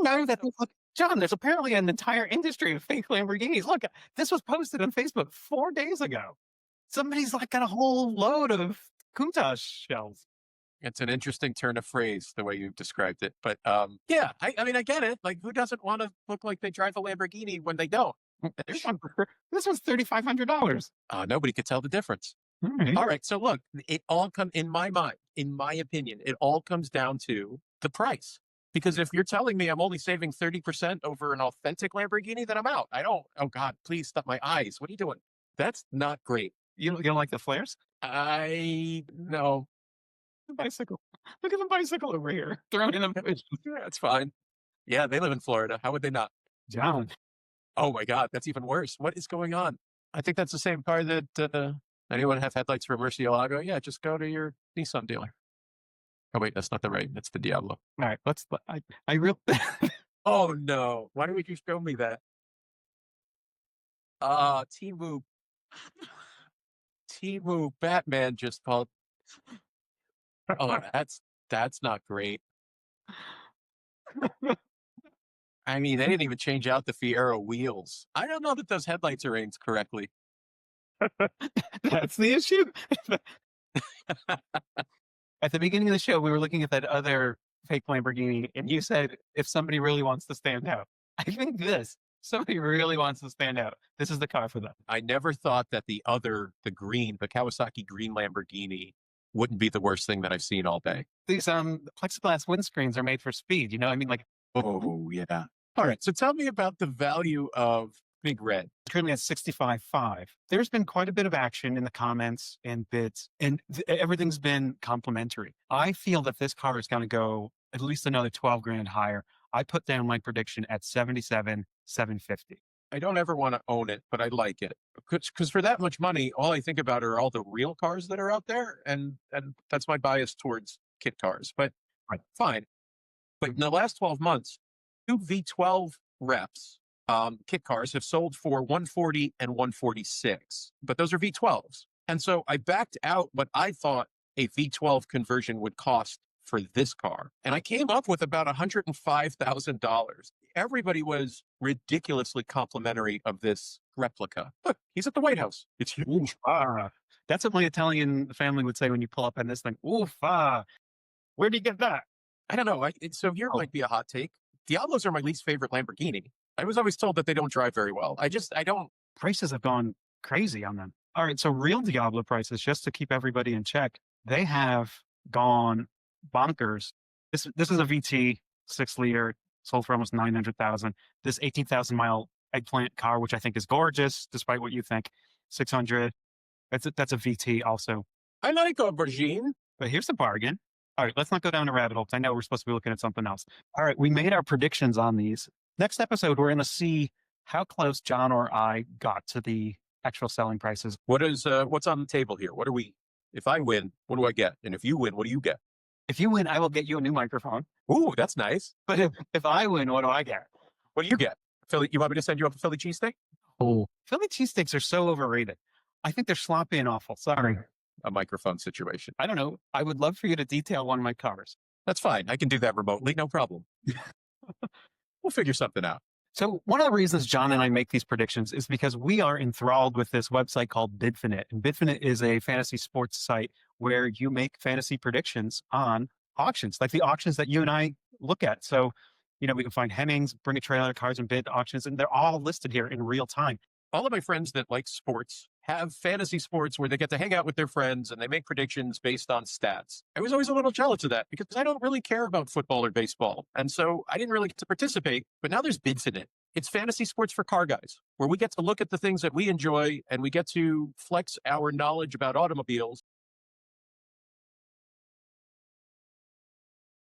you know that, look, John, there's apparently an entire industry of fake Lamborghinis. Look, this was posted on Facebook 4 days ago. Somebody's like got a whole load of Countach shells. It's an interesting turn of phrase, the way you've described it. But yeah, I mean, I get it. Like, who doesn't want to look like they drive a Lamborghini when they don't? This was $3,500. Nobody could tell the difference. Right. All right. So look, it all comes, in my mind, in my opinion, it all comes down to the price. Because if you're telling me I'm only saving 30% over an authentic Lamborghini, then I'm out. I don't, oh God, please stop my eyes. What are you doing? That's not great. You don't like the flares? No. The bicycle. Look at the bicycle over here. Thrown in a Yeah, that's fine. Yeah, they live in Florida. How would they not? John. Oh my God, that's even worse. What is going on? I think that's the same car that anyone have headlights for Murcielago? Yeah, just go to your Nissan dealer. Oh wait, that's not the right. That's the Diablo. All right, I really. Oh no! Why don't you show me that? Timu Batman just called. Oh, that's not great. I mean, they didn't even change out the Fiero wheels. I don't know that those headlights are aimed correctly. That's the issue. At the beginning of the show, we were looking at that other fake Lamborghini, and you said, if somebody really wants to stand out, I think somebody really wants to stand out. This is the car for them. I never thought that the Kawasaki green Lamborghini wouldn't be the worst thing that I've seen all day. These plexiglass windscreens are made for speed. You know, I mean, like. Oh, yeah. All right. So tell me about the value of Big Red. Currently at 65.5. There's been quite a bit of action in the comments and bits, and everything's been complimentary. I feel that this car is going to go at least another 12 grand higher. I put down my prediction at 77,750. I don't ever want to own it, but I like it because for that much money, all I think about are all the real cars that are out there, and that's my bias towards kit cars. But fine. But in the last 12 months, 2 V12 reps, kit cars have sold for 140 and 146, but those are V12s. And so I backed out what I thought a V12 conversion would cost for this car. And I came up with about $105,000. Everybody was ridiculously complimentary of this replica. Look, he's at the White House. It's huge. That's what my Italian family would say when you pull up on this thing. Oof, where do you get that? I don't know. So here might be a hot take. Diablos are my least favorite Lamborghini. I was always told that they don't drive very well. I don't. Prices have gone crazy on them. All right. So real Diablo prices, just to keep everybody in check, they have gone bonkers. This is a VT 6-liter, sold for almost 900,000. This 18,000-mile eggplant car, which I think is gorgeous, despite what you think, 600. That's a VT also. I like aubergine. But here's the bargain. All right, let's not go down a rabbit hole. I know we're supposed to be looking at something else. All right, we made our predictions on these. Next episode, we're going to see how close John or I got to the actual selling prices. What's on the table here? What are we? If I win, what do I get? And if you win, what do you get? If you win, I will get you a new microphone. Ooh, that's nice. But if I win, what do I get? What do you get? Philly? You want me to send you up a Philly cheesesteak? Oh, Philly cheesesteaks are so overrated. I think they're sloppy and awful. Sorry. A microphone situation. I don't know. I would love for you to detail one of my cars. That's fine. I can do that remotely. No problem. We'll figure something out. So one of the reasons John and I make these predictions is because we are enthralled with this website called Bidfinit. And Bidfinit is a fantasy sports site where you make fantasy predictions on auctions, like the auctions that you and I look at. So, we can find Hemmings, Bring a Trailer, Cars and Bid auctions, and they're all listed here in real time. All of my friends that like sports have fantasy sports where they get to hang out with their friends and they make predictions based on stats. I was always a little jealous of that because I don't really care about football or baseball. And so I didn't really get to participate, but now there's Bidfinit. It's fantasy sports for car guys, where we get to look at the things that we enjoy and we get to flex our knowledge about automobiles